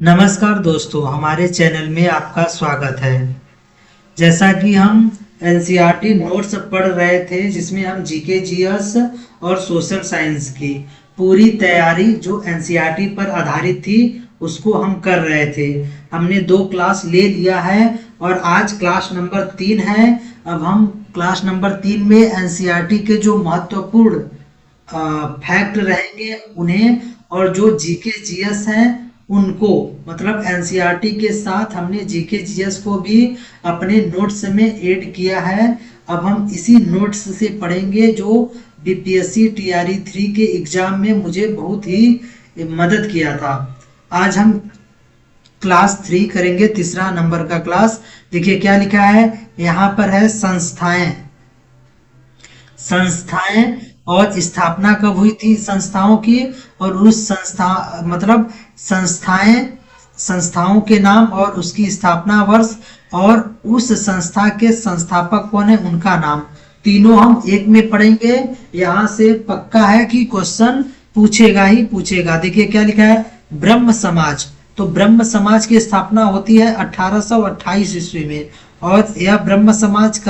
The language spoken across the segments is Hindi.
नमस्कार दोस्तों, हमारे चैनल में आपका स्वागत है। जैसा कि हम एनसीईआरटी नोट्स पढ़ रहे थे जिसमें हम जीके जीएस और सोशल साइंस की पूरी तैयारी जो एनसीईआरटी पर आधारित थी उसको हम कर रहे थे। हमने 2 क्लास ले लिया है और आज क्लास नंबर 3 है। अब हम क्लास नंबर 3 में एनसीईआरटी के जो महत्वपूर्ण फैक्ट रहेंगे उन्हें, और जो जीके जीएस हैं उनको, मतलब एनसीईआरटी के साथ हमने जीके जीएस को भी अपने नोट्स में ऐड किया है। अब हम इसी नोट्स से पढ़ेंगे जो बीपीएससी टीआरई 3 के एग्जाम में मुझे बहुत ही मदद किया था। आज हम क्लास 3 करेंगे, तीसरा नंबर का क्लास। देखिए क्या लिखा है यहाँ पर है संस्थाएं। संस्थाएं और स्थापना कब हुई थी संस्थाओं की, और उस संस्था मतलब संस्थाओं के नाम और उसकी स्थापना वर्ष, और उस संस्था के संस्थापक कौन है उनका नाम, तीनों हम एक में पढ़ेंगे। यहाँ से पक्का है कि क्वेश्चन पूछेगा ही पूछेगा। देखिए क्या लिखा है, ब्रह्म समाज। तो ब्रह्म समाज की स्थापना होती है 1828 ईस्वी में, और यह ब्रह्म समाज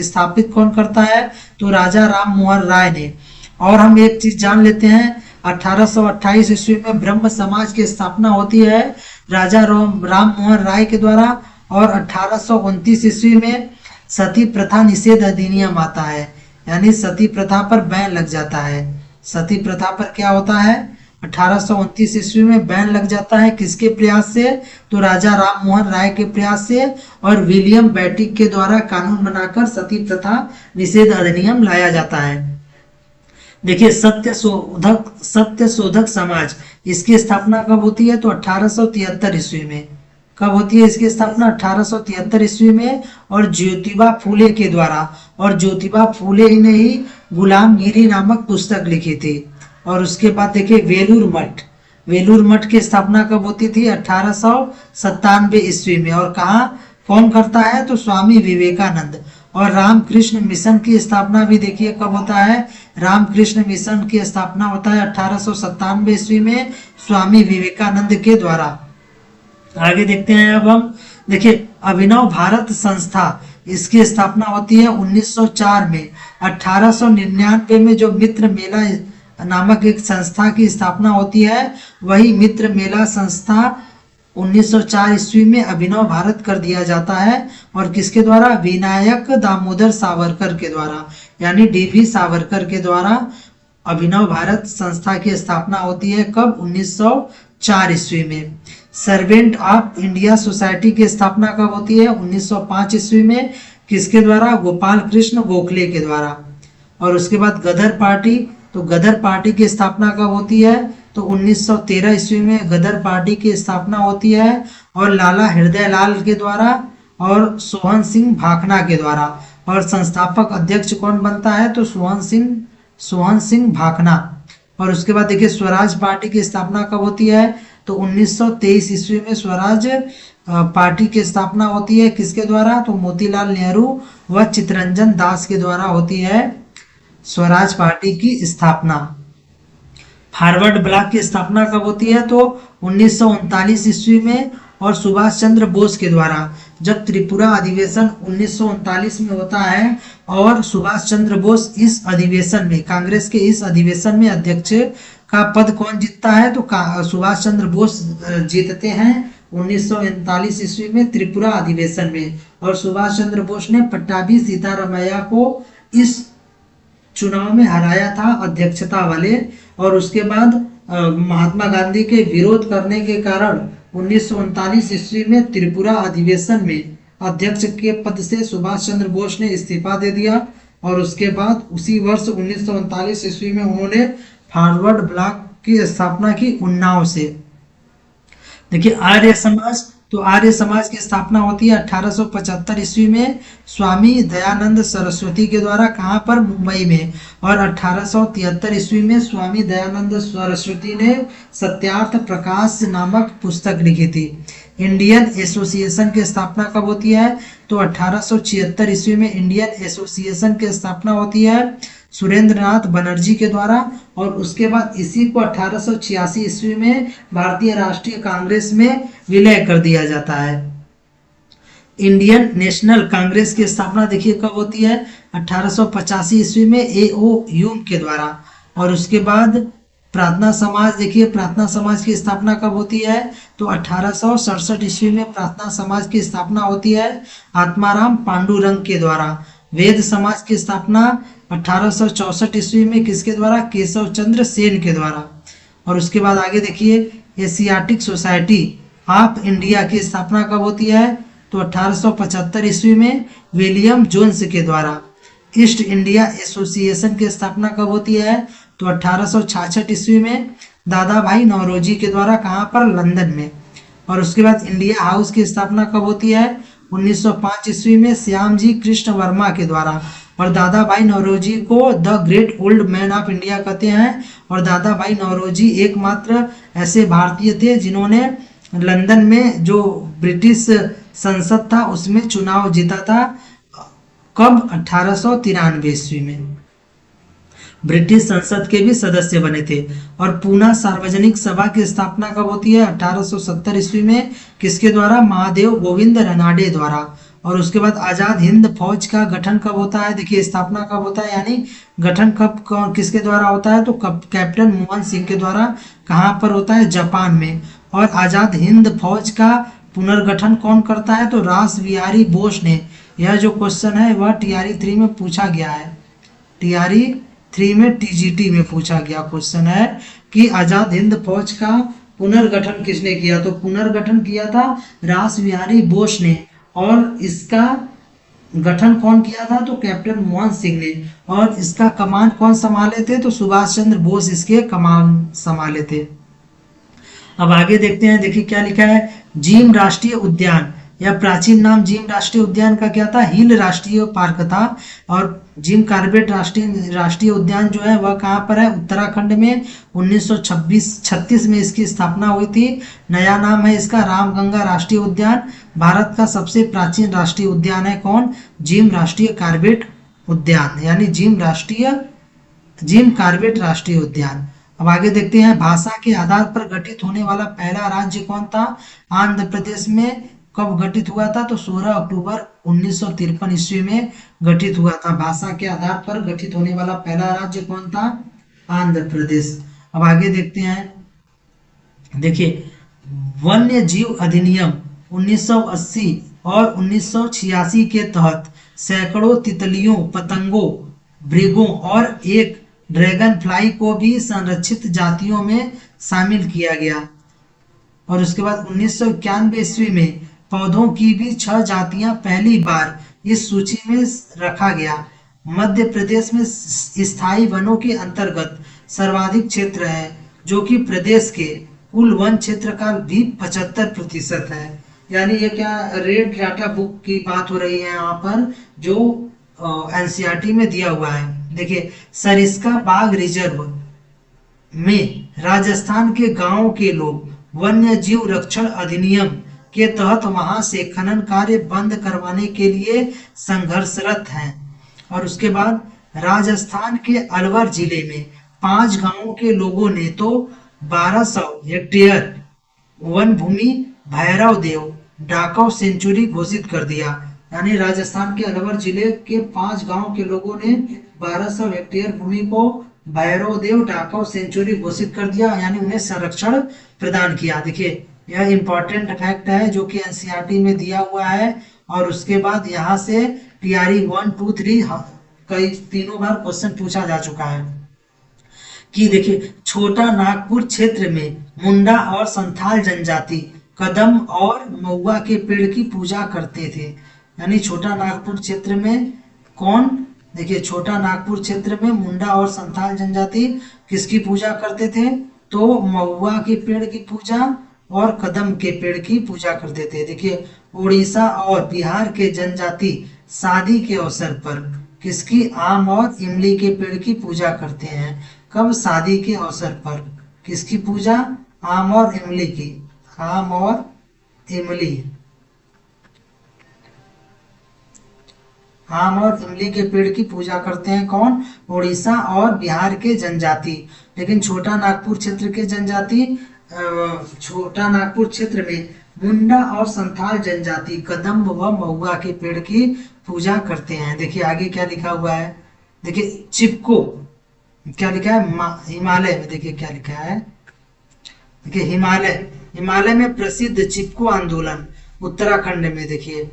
स्थापित कौन करता है, तो राजा राम मोहन राय ने। और हम एक चीज जान लेते हैं, 1828 ईस्वी में ब्रह्म समाज की स्थापना होती है राजा राम मोहन राय के द्वारा, और 1829 ईस्वी में सती प्रथा निषेध अधिनियम आता है, यानी सती प्रथा पर बैन लग जाता है। सती प्रथा पर क्या होता है, 1829 ईस्वी में बैन लग जाता है। किसके प्रयास से, तो राजा राम मोहन राय के प्रयास से, और विलियम बेटिक के द्वारा कानून बनाकर सती प्रथा निषेध अधिनियम लाया जाता है। देखिए सत्य शोधक समाज, इसकी स्थापना कब होती है, तो 1873 ईस्वी में। कब होती है इसकी स्थापना, 1873 ईस्वी में, और ज्योतिबा फूले के द्वारा। और ज्योतिबा फूले ही ने ही गुलामगिरी नामक पुस्तक लिखी थी। और उसके बाद देखिए वेलूर मठ की स्थापना कब होती थी, 1897 ईस्वी में। और कहा कौन करता है, तो स्वामी विवेकानंद। और रामकृष्ण मिशन की स्थापना भी देखिए कब होता है, रामकृष्ण मिशन की स्थापना होता है 1897 ईस्वी में स्वामी विवेकानंद के द्वारा। आगे देखते हैं अब हम। देखिए अभिनव भारत संस्था, इसकी स्थापना होती है 1904 में। 1899 में जो मित्र मेला नामक एक संस्था की स्थापना होती है, वही मित्र मेला संस्था 1904 ईस्वी में अभिनव भारत कर दिया जाता है। और किसके द्वारा, विनायक दामोदर सावरकर के द्वारा, यानी डीवी सावरकर के द्वारा अभिनव भारत संस्था की स्थापना होती है। कब, 1904 ईस्वी में। सर्वेंट ऑफ इंडिया सोसाइटी की स्थापना कब होती है, 1905 ईस्वी में। किसके द्वारा, गोपाल कृष्ण गोखले के द्वारा। और उसके बाद गदर पार्टी, तो गदर पार्टी की स्थापना कब होती है, तो 1913 ईस्वी में गदर पार्टी की स्थापना होती है, और लाला हृदयलाल के द्वारा और सोहन सिंह भाखना के द्वारा। और संस्थापक अध्यक्ष कौन बनता है, तो सोहन सिंह भाखना। और उसके बाद देखिए स्वराज पार्टी की स्थापना कब होती है, तो 1923 ईस्वी में स्वराज पार्टी की स्थापना होती है। किसके द्वारा, तो मोतीलाल नेहरू व चित्तरंजन दास के द्वारा होती है स्वराज पार्टी की स्थापना। फॉरवर्ड ब्लॉक की स्थापना कब होती है, तो 1939 ईस्वी में, और सुभाष चंद्र बोस के द्वारा। जब त्रिपुरा अधिवेशन 1939 में होता है, और सुभाष चंद्र बोस इस अधिवेशन में, कांग्रेस के इस अधिवेशन में अध्यक्ष का पद कौन जीतता है, तो सुभाष चंद्र बोस जीतते हैं 1939 ईस्वी में त्रिपुरा अधिवेशन में। और सुभाष चंद्र बोस ने पट्टाभी सीतारामैया को इस चुनाव में हराया था अध्यक्षता वाले। और उसके बाद महात्मा गांधी के विरोध करने के कारण 1939 ईस्वी में त्रिपुरा अधिवेशन में अध्यक्ष के पद से सुभाष चंद्र बोस ने इस्तीफा दे दिया। और उसके बाद उसी वर्ष 1939 ईस्वी में उन्होंने फॉरवर्ड ब्लॉक की स्थापना की उन्नाव से। देखिए आर्य समाज, तो आर्य समाज की स्थापना होती है 1875 ईस्वी में स्वामी दयानंद सरस्वती के द्वारा। कहाँ पर, मुंबई में। और 1873 ईस्वी में स्वामी दयानंद सरस्वती ने सत्यार्थ प्रकाश नामक पुस्तक लिखी थी। इंडियन एसोसिएशन की स्थापना कब होती है, तो 1876 ईस्वी में इंडियन एसोसिएशन की स्थापना होती है। सुरेंद्र नाथ बनर्जी के द्वारा। और उसके बाद इसी को 1886 ईस्वी में भारतीय राष्ट्रीय कांग्रेस में विलय कर दिया जाता है। इंडियन नेशनल कांग्रेस की स्थापना देखिए कब होती है, 1885 ईस्वी में A.O. ह्यूम के द्वारा। और उसके बाद प्रार्थना समाज, देखिए प्रार्थना समाज की स्थापना कब होती है, तो 1867 ईस्वी में प्रार्थना समाज की स्थापना होती है आत्माराम पांडुरंग के द्वारा। वेद समाज की स्थापना 1864 ईस्वी में किसके द्वारा, केशव चंद्र सेन के द्वारा। और उसके बाद आगे देखिए एशियाटिक सोसाइटी ऑफ इंडिया की स्थापना कब होती है, तो 1875 ईस्वी में विलियम जोन्स के द्वारा। ईस्ट इंडिया एसोसिएशन की स्थापना कब होती है, तो 1866 ईस्वी में दादा भाई नौरोजी के द्वारा। कहाँ पर, लंदन में। और उसके बाद इंडिया हाउस की स्थापना कब होती है, 1905 ईस्वी में श्याम जी कृष्ण वर्मा के द्वारा। और दादा भाई नौरोजी को the great old man of India कहते हैं। और दादा भाई नौरोजी एकमात्र ऐसे भारतीय थे जिन्होंने लंदन में जो ब्रिटिश संसद था उसमें चुनाव जीता था। कब, 1893 ईस्वी में ब्रिटिश संसद के भी सदस्य बने थे। और पूना सार्वजनिक सभा की स्थापना कब होती है, 1870 ईस्वी में किसके द्वारा, महादेव गोविंद रनाडे द्वारा। और उसके बाद आजाद हिंद फौज का गठन कब होता है, देखिए स्थापना कब होता है, यानी गठन कब किसके द्वारा होता है, तो कैप्टन मोहन सिंह के द्वारा। कहाँ पर होता है, जापान में। और आजाद हिंद फौज का पुनर्गठन कौन करता है, तो रास बिहारी बोस ने। यह जो क्वेश्चन है वह TRE 3 में पूछा गया है, TRE 3 में TGT में पूछा गया क्वेश्चन है कि आजाद हिंद फौज का पुनर्गठन किसने किया, तो पुनर्गठन किया था रास बिहारी बोस ने। और इसका गठन कौन किया था, तो कैप्टन मोहन सिंह ने। और इसका कमान कौन संभाले थे, तो सुभाष चंद्र बोस इसके कमान संभाले थे। अब आगे देखते हैं, देखिए क्या लिखा है, जिम राष्ट्रीय उद्यान, यह प्राचीन नाम जिम राष्ट्रीय उद्यान का क्या था, हिल राष्ट्रीय पार्क था। और जिम कॉर्बेट राष्ट्रीय उद्यान जो है वह कहाँ पर है, उत्तराखंड में। 1936 में इसकी स्थापना हुई थी। नया नाम है इसका रामगंगा राष्ट्रीय उद्यान। भारत का सबसे प्राचीन राष्ट्रीय उद्यान है कौन, जिम राष्ट्रीय कॉर्बेट उद्यान, यानी जिम कॉर्बेट राष्ट्रीय उद्यान। अब आगे देखते हैं, भाषा के आधार पर गठित होने वाला पहला राज्य कौन था, आंध्र प्रदेश में कब गठित हुआ था, तो 16 अक्टूबर 1953 ईस्वी में गठित हुआ था। भाषा के आधार पर गठित होने वाला पहला राज्य कौन था, आंध्र प्रदेश। अब आगे देखते हैं, देखिए वन्य जीव अधिनियम 1980 और 1986 के तहत सैकड़ों तितलियों, पतंगों, मृगों और एक ड्रैगन फ्लाई को भी संरक्षित जातियों में शामिल किया गया। और उसके बाद 1991 ईस्वी में पौधों की भी 6 जातियां पहली बार इस सूची में रखा गया। मध्य प्रदेश में स्थायी वनों के अंतर्गत सर्वाधिक क्षेत्र है, जो कि प्रदेश के कुल वन क्षेत्र का भी 75% है। यानी ये क्या, रेड डाटा बुक की बात हो रही है यहाँ पर, जो NCERT में दिया हुआ है। देखिए सरिस्का बाघ रिजर्व में राजस्थान के गांवों के लोग वन्य जीव रक्षण अधिनियम के तहत वहां से खनन कार्य बंद करवाने के लिए संघर्षरत हैं। और उसके बाद राजस्थान के अलवर जिले में 5 गांवों के लोगों ने तो 1200 हेक्टेयर वन भूमि भैरव देव डाकव सेंचुरी घोषित कर दिया। यानी राजस्थान के अलवर जिले के 5 गांव के लोगों ने 1200 हेक्टेयर भूमि को भैरव देव डाकव सेंचुरी घोषित कर दिया, यानी उन्हें संरक्षण प्रदान किया। देखिए यह इंपॉर्टेंट फैक्ट है जो कि NCERT में दिया हुआ है। और उसके बाद यहाँ से TRE 1, 2, 3 कई तीनों बार क्वेश्चन पूछा जा चुका है कि देखिए छोटा नागपुर क्षेत्र में मुंडा और संथाल जनजाति कदम और महुआ के पेड़ की पूजा करते थे। यानी छोटा नागपुर क्षेत्र में कौन, देखिए छोटा नागपुर क्षेत्र में मुंडा और संथाल जनजाति किसकी पूजा करते थे, तो महुआ के पेड़ की पूजा और कदम के पेड़ की पूजा करते थे। देखिए उड़ीसा और बिहार के जनजाति शादी के अवसर पर किसकी, आम और इमली के पेड़ की पूजा करते हैं। कब, शादी के अवसर पर किसकी पूजा, आम और इमली की, आम और इमली। आम और इमली के पेड़ की पूजा करते हैं कौन? उड़ीसा और बिहार के जनजाति। लेकिन छोटा नागपुर क्षेत्र के जनजाति, छोटा नागपुर क्षेत्र में मुंडा और संथाल जनजाति कदम्ब व महुआ के पेड़ की पूजा करते हैं। देखिए आगे क्या लिखा हुआ है, देखिए चिपको क्या लिखा है, हिमालय में देखिए क्या लिखा है, देखिए हिमालय, हिमालय में प्रसिद्ध चिपको आंदोलन उत्तराखंड में देखिए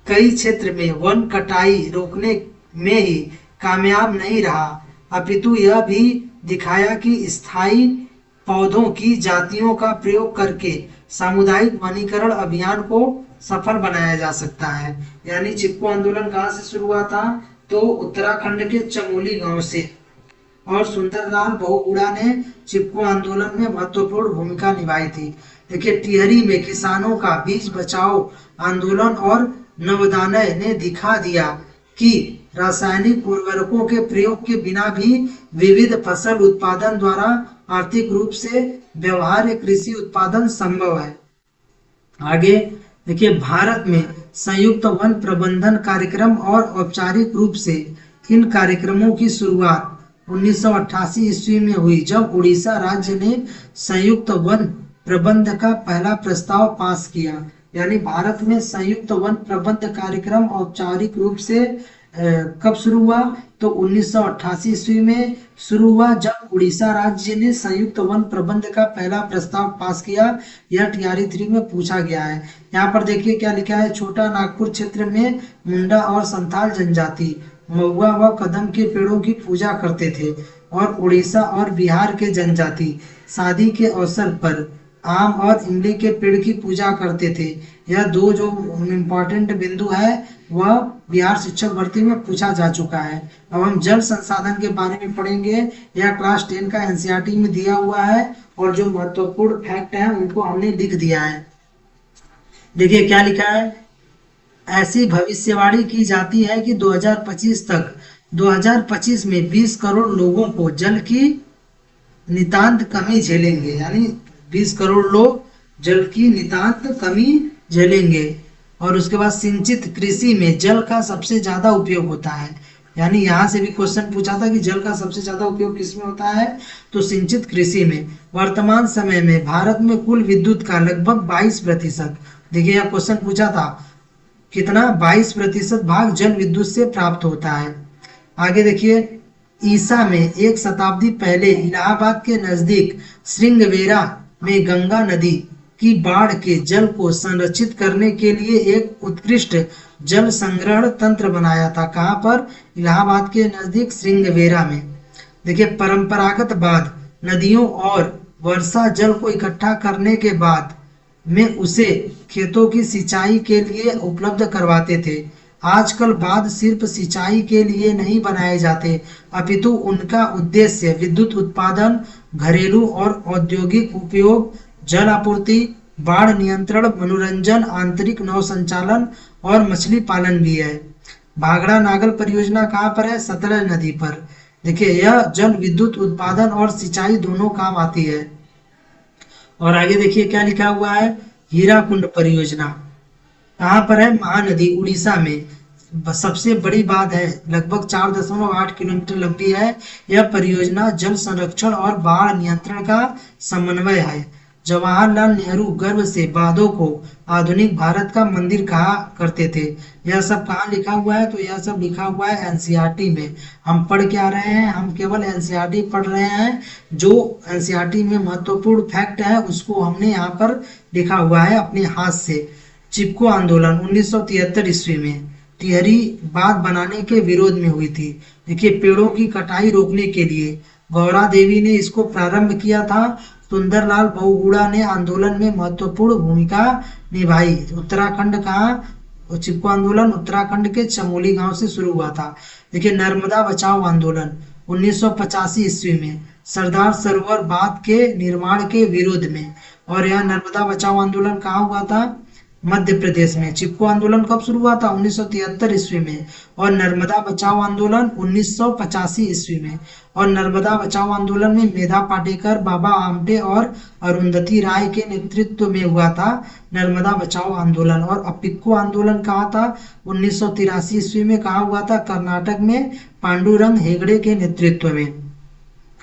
कई क्षेत्र में वन कटाई रोकने में ही कामयाब नहीं रहा, अपितु यह भी दिखाया कि स्थायी पौधों की जातियों का प्रयोग करके सामुदायिक वनीकरण अभियान को सफल बनाया जा सकता है। यानी चिपको आंदोलन कहाँ से शुरू हुआ था? तो उत्तराखंड के चमोली गांव से, और सुंदरलाल बहुगुणा ने चिपको आंदोलन में महत्वपूर्ण भूमिका निभाई थी। देखिए टिहरी में किसानों का बीज बचाओ आंदोलन और नवोदय ने दिखा दिया कि रासायनिक उर्वरकों के प्रयोग के बिना भी विविध फसल उत्पादन द्वारा आर्थिक रूप से व्यवहार्य कृषि उत्पादन संभव है। आगे देखिए भारत में संयुक्त वन प्रबंधन कार्यक्रम और औपचारिक रूप से इन कार्यक्रमों की शुरुआत 1988 ईस्वी में हुई, जब उड़ीसा राज्य ने संयुक्त वन प्रबंध का पहला प्रस्ताव पास किया। यानी भारत में संयुक्त वन प्रबंध कार्यक्रम औपचारिक रूप से कब शुरू हुआ? तो 1988 ईस्वी में शुरू हुआ, जब उड़ीसा राज्य ने संयुक्त वन प्रबंध का पहला प्रस्ताव पास किया। यह टीआरई 3 में पूछा गया है। यहाँ पर देखिए क्या लिखा है, छोटा नागपुर क्षेत्र में मुंडा और संथाल जनजाति महुआ व कदम के पेड़ों की पूजा करते थे, और उड़ीसा और बिहार के जनजाति शादी के अवसर पर आम और इमली के पेड़ की पूजा करते थे। यह दो जो इम्पोर्टेंट बिंदु है वह बिहार शिक्षक भर्ती में पूछा जा चुका है। अब हम जल संसाधन के बारे में पढ़ेंगे। यह क्लास 10 का एनसीईआरटी में दिया हुआ है, और जो महत्वपूर्ण फैक्ट है उनको हमने लिख दिया है। देखिए क्या लिखा है, ऐसी भविष्यवाणी की जाती है कि 2025 में 20 करोड़ लोगों को जल की नितांत कमी झेलेंगे। यानी 20 करोड़ लोग जल की नितांत कमी झेलेंगे। और उसके बाद सिंचित कृषि में जल का सबसे ज्यादा उपयोग होता है। यानी यहाँ से भी क्वेश्चन पूछा था कि जल का सबसे ज्यादा उपयोग किसमें होता है? तो सिंचित कृषि में। वर्तमान समय में भारत में कुल विद्युत का लगभग 22%, देखिए यह क्वेश्चन पूछा था कितना, 22% भाग जल विद्युत से प्राप्त होता है। आगे देखिए ईसा में 1 शताब्दी पहले इलाहाबाद के नजदीक श्रृंगवेरा में गंगा नदी की बाढ़ के जल को संरक्षित करने के लिए एक उत्कृष्ट जल संग्रहण तंत्र बनाया था। कहाँ पर? इलाहाबाद के नजदीक श्रृंगवेरा में। देखिए परंपरागत बांध नदियों और वर्षा जल को इकट्ठा करने के बाद में उसे खेतों की सिंचाई के लिए उपलब्ध करवाते थे। आजकल बांध सिर्फ सिंचाई के लिए नहीं बनाए जाते, अपितु उनका उद्देश्य विद्युत उत्पादन, घरेलू और औद्योगिक उपयोग, जल आपूर्ति, बाढ़ नियंत्रण, मनोरंजन, आंतरिक नौ संचालन और मछली पालन भी है। भाखड़ा नागल परियोजना कहाँ पर है? सतलज नदी पर। देखिए यह जल विद्युत उत्पादन और सिंचाई दोनों काम आती है। और आगे देखिए क्या लिखा हुआ है, हीराकुंड परियोजना कहाँ पर है? महानदी उड़ीसा में सबसे बड़ी बात है, लगभग 4.8 किलोमीटर लंबी है। यह परियोजना जल संरक्षण और बाढ़ नियंत्रण का समन्वय है। जवाहरलाल नेहरू गर्व से बांधों को आधुनिक भारत का मंदिर कहा करते थे। यह सब कहाँ लिखा हुआ है? तो यह सब लिखा हुआ है एनसीईआरटी में। हम पढ़ क्या रहे हैं? हम केवल एनसीईआरटी पढ़ रहे हैं। जो एनसीईआरटी में महत्वपूर्ण फैक्ट है उसको हमने यहाँ पर लिखा हुआ है अपने हाथ से। चिपको आंदोलन 1973 ईस्वी में टिहरी बांध बनाने के विरोध में हुई थी। देखिए पेड़ों की कटाई रोकने के लिए गौरा देवी ने इसको प्रारंभ किया था। सुंदरलाल बहुगुणा ने आंदोलन में महत्वपूर्ण भूमिका निभाई। उत्तराखंड का चिपको आंदोलन उत्तराखंड के चमोली गांव से शुरू हुआ था। देखिए नर्मदा बचाओ आंदोलन 1985 ईस्वी में सरदार सरोवर बांध के निर्माण के विरोध में। और यह नर्मदा बचाओ आंदोलन कहाँ हुआ था? मध्य प्रदेश में। चिपको आंदोलन कब शुरू हुआ था? 1973 ईस्वी में। और नर्मदा बचाओ आंदोलन 1985 ईस्वी में। और नर्मदा बचाओ आंदोलन में मेधा पाटेकर, बाबा आमटे और अरुंधति राय के नेतृत्व में हुआ था नर्मदा बचाओ आंदोलन। और अपिक्को आंदोलन कहाँ था? 1983 ईस्वी में। कहाँ हुआ था? कर्नाटक में, पांडुरंग हेगड़े के नेतृत्व में।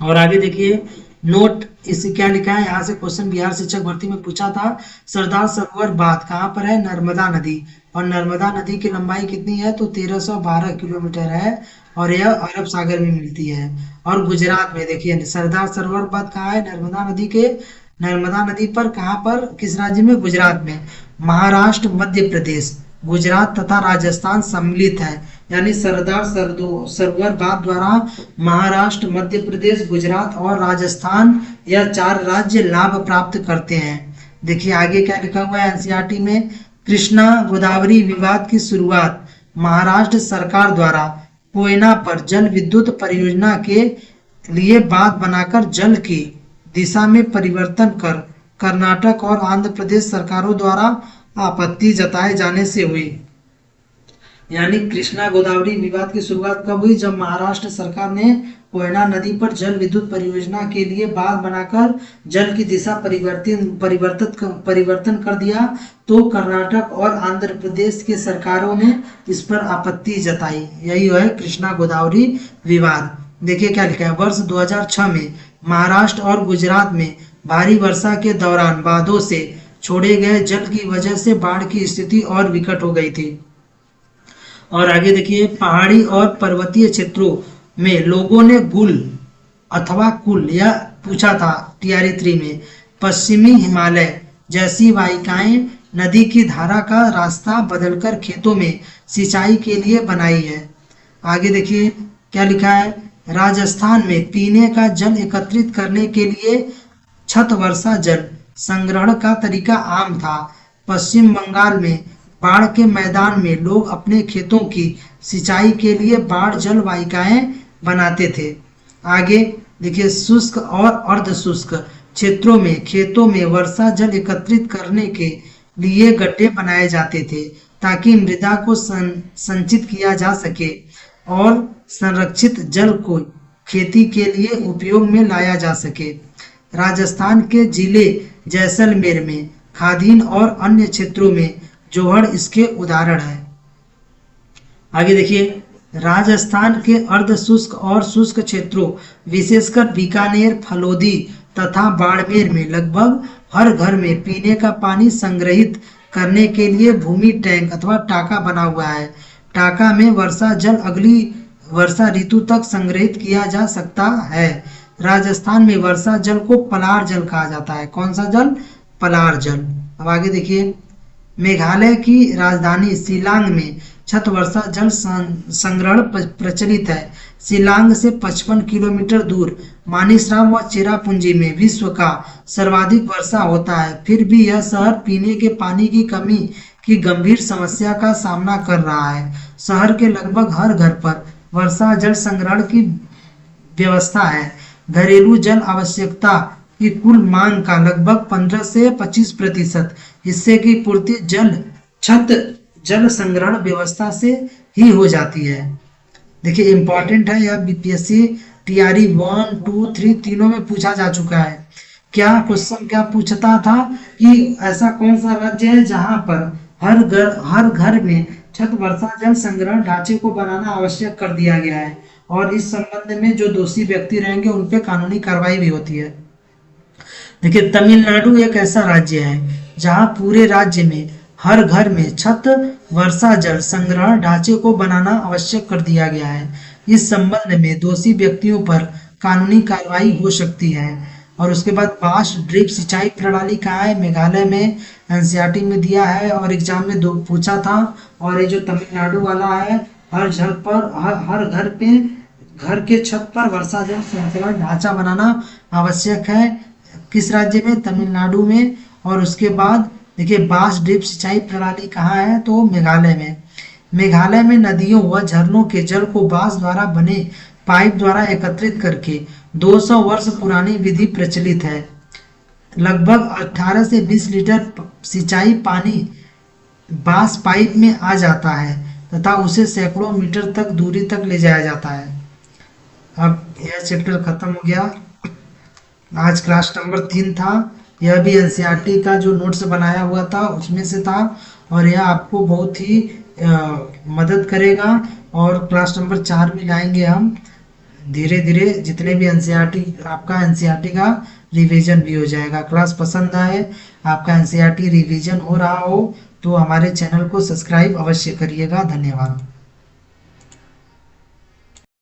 और आगे देखिए नोट, इसे क्या लिखा है यहाँ से क्वेश्चन बिहार शिक्षक भर्ती में पूछा था। सरदार सरोवर बांध कहाँ पर है? नर्मदा नदी। और नर्मदा नदी की लंबाई कितनी है? तो 1312 किलोमीटर है और यह अरब सागर में मिलती है। और गुजरात में देखिए सरदार सरोवर बांध कहाँ है? नर्मदा नदी के, नर्मदा नदी पर कहाँ पर, किस राज्य में? गुजरात में। महाराष्ट्र, मध्य प्रदेश, गुजरात तथा राजस्थान सम्मिलित है, यानी सरदार सरोवर बांध द्वारा महाराष्ट्र, मध्य प्रदेश, गुजरात और राजस्थान यह 4 राज्य लाभ प्राप्त करते हैं। देखिए आगे क्या लिखा हुआ है एनसीईआरटी में। कृष्णा गोदावरी विवाद की शुरुआत महाराष्ट्र सरकार द्वारा कोयना पर जल विद्युत परियोजना के लिए बांध बनाकर जल की दिशा में परिवर्तन कर कर्नाटक और आंध्र प्रदेश सरकारों द्वारा आपत्ति जताए जाने से हुई। यानी कृष्णा गोदावरी विवाद की शुरुआत कब हुई? जब महाराष्ट्र सरकार ने कोयना नदी पर जल विद्युत परियोजना के लिए बांध बनाकर जल की दिशा परिवर्तन कर दिया, तो कर्नाटक और आंध्र प्रदेश के सरकारों ने इस पर आपत्ति जताई। यही है कृष्णा गोदावरी विवाद। देखिए क्या लिखा है। वर्ष 2006 में महाराष्ट्र और गुजरात में भारी वर्षा के दौरान बांधों से छोड़े गए जल की वजह से बाढ़ की स्थिति और विकट हो गई थी। और आगे देखिए पहाड़ी और पर्वतीय क्षेत्रों में लोगों ने गुल अथवा कुल यह पूछा था टीआरई 3 में। पश्चिमी हिमालय जैसी वाहिकाएं नदी की धारा का रास्ता बदलकर खेतों में सिंचाई के लिए बनाई है। आगे देखिए क्या लिखा है। राजस्थान में पीने का जल एकत्रित करने के लिए छत वर्षा जल संग्रहण का तरीका आम था। पश्चिम बंगाल में बाढ़ के मैदान में लोग अपने खेतों की सिंचाई के लिए बाढ़ जल वाहिकाएं बनाते थे। आगे देखिए शुष्क और अर्ध शुष्क क्षेत्रों में खेतों में वर्षा जल एकत्रित करने के लिए गड्ढे बनाए जाते थे ताकि मृदा को संचित किया जा सके और संरक्षित जल को खेती के लिए उपयोग में लाया जा सके। राजस्थान के जिले जैसलमेर में खादीन और अन्य क्षेत्रों में जोहड़ इसके उदाहरण है। आगे देखिए राजस्थान के अर्ध शुष्क और शुष्क क्षेत्रों विशेषकर बीकानेर, फलोदी तथा बाड़मेर में लगभग हर घर में पीने का पानी संग्रहित करने के लिए भूमि टैंक अथवा टाका बना हुआ है। टाका में वर्षा जल अगली वर्षा ऋतु तक संग्रहित किया जा सकता है। राजस्थान में वर्षा जल को पलार जल कहा जाता है। कौन सा जल? पलार जल। अब आगे देखिए मेघालय की राजधानी शिलांग में छत वर्षा जल संग्रहण प्रचलित है। शिलांग से 55 किलोमीटर दूर मानिसराम व चेरापूंजी में विश्व का सर्वाधिक वर्षा होता है। फिर भी यह शहर पीने के पानी की कमी की गंभीर समस्या का सामना कर रहा है। शहर के लगभग हर घर पर वर्षा जल संग्रहण की व्यवस्था है। घरेलू जल आवश्यकता की कुल मांग का लगभग 15 से 25% हिस्से की पूर्ति छत जल संग्रहण व्यवस्था से ही हो जाती है। देखिए इंपॉर्टेंट है, यह बीपीएससी टीआरई 1, 2, 3 तीनों में पूछा जा चुका है। क्या क्वेश्चन क्या पूछता था कि ऐसा कौन सा राज्य है जहां पर हर घर में छत वर्षा जल संग्रहण ढांचे को बनाना आवश्यक कर दिया गया है और इस संबंध में जो दोषी व्यक्ति रहेंगे उन पे कानूनी कार्रवाई भी होती है। देखिए तमिलनाडु एक ऐसा राज्य है जहां पूरे राज्य में हर घर में छत वर्षा जल संग्रहण ढांचे को बनाना आवश्यक कर दिया गया है। इस संबंध में दोषी व्यक्तियों पर कानूनी कार्रवाई हो सकती है। और उसके बाद बांस ड्रिप सिंचाई प्रणाली कहाँ है? मेघालय में, एनसीईआरटी में दिया है और एग्जाम में पूछा था। और ये जो तमिलनाडु वाला है हर घर पे घर के छत पर वर्षा जल संग्रहण ढांचा बनाना आवश्यक है। किस राज्य में? तमिलनाडु में। और उसके बाद देखिए बांस ड्रिप सिंचाई प्रणाली कहाँ है? तो मेघालय में। मेघालय में नदियों व झरनों के जल को बांस द्वारा बने पाइप द्वारा एकत्रित करके 200 वर्ष पुरानी विधि प्रचलित है। लगभग 18 से 20 लीटर सिंचाई पानी बांस पाइप में आ जाता है तथा उसे सैकड़ों मीटर तक दूरी तक ले जाया जाता है। अब यह चैप्टर खत्म हो गया। आज क्लास नंबर 3 था। यह भी एनसीईआरटी का जो नोट्स बनाया हुआ था उसमें से था, और यह आपको बहुत ही मदद करेगा। और क्लास नंबर 4 में लाएंगे हम धीरे धीरे, जितने भी एनसीईआरटी, आपका एनसीईआरटी का रिवीजन भी हो जाएगा। क्लास पसंद आए, आपका एनसीईआरटी रिवीजन हो रहा हो, तो हमारे चैनल को सब्सक्राइब अवश्य करिएगा। धन्यवाद।